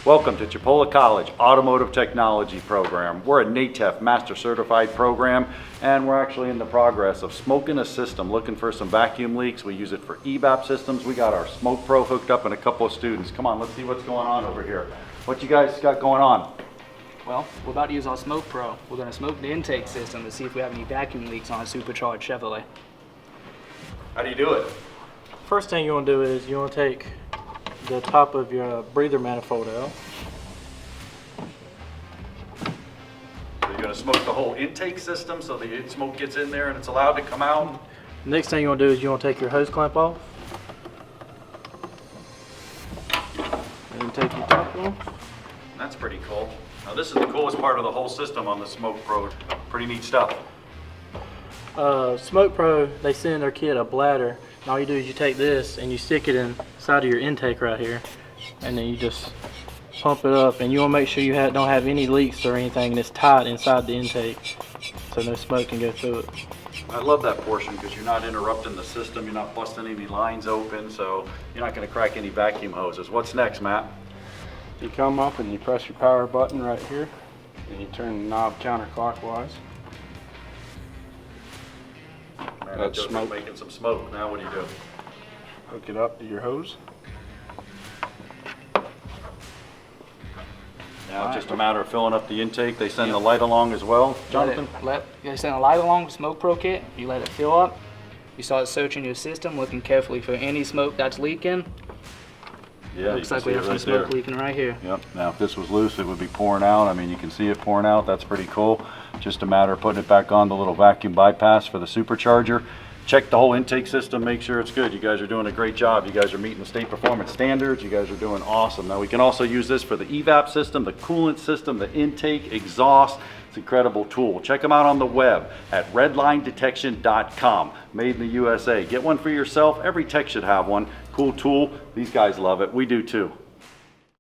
Welcome to Chipola College Automotive Technology program. We're a NATEF Master Certified program, and we're actually in the progress of smoking a system, looking for some vacuum leaks. We use it for EVAP systems. We got our Smoke Pro hooked up and a couple of students. Come on, let's see what's going on over here. What you guys got going on? Well, we're about to use our Smoke Pro. We're going to smoke the intake system to see if we have any vacuum leaks on a supercharged Chevrolet. How do you do it? First thing you want to do is you want to take the top of your breather manifold out. So you're going to smoke the whole intake system so the smoke gets in there and it's allowed to come out? Next thing you want to do is you want to take your hose clamp off. And then take your top off. That's pretty cool. Now this is the coolest part of the whole system on the Smoke Pro. Pretty neat stuff. Smoke Pro, they send in their kit a bladder. And all you do is you take this and you stick it inside of your intake right here, and then you just pump it up, and you want to make sure you don't have any leaks or anything, and it's tight inside the intake so no smoke can go through it. I love that portion because you're not interrupting the system, you're not busting any lines open, so you're not going to crack any vacuum hoses. What's next, Matt? You come up and you press your power button right here, and you turn the knob counterclockwise. Man, That's just smoke. making some smoke. Now what do you do? Hook it up to your hose. Now it's just a matter of filling up the intake. They send the light along as well, Jonathan? You send a light along with Smoke Pro kit. You let it fill up. You start searching your system, looking carefully for any smoke that's leaking. Yeah, Looks like we have some smoke leaking right here. Yep. Now if this was loose, it would be pouring out. I mean, you can see it pouring out. That's pretty cool. Just a matter of putting it back on the little vacuum bypass for the supercharger. Check the whole intake system, make sure it's good. You guys are doing a great job. You guys are meeting the state performance standards. You guys are doing awesome. Now we can also use this for the EVAP system, the coolant system, the intake, exhaust. It's an incredible tool. Check them out on the web at redlinedetection.com. Made in the USA. Get one for yourself. Every tech should have one. Cool tool. These guys love it. We do too.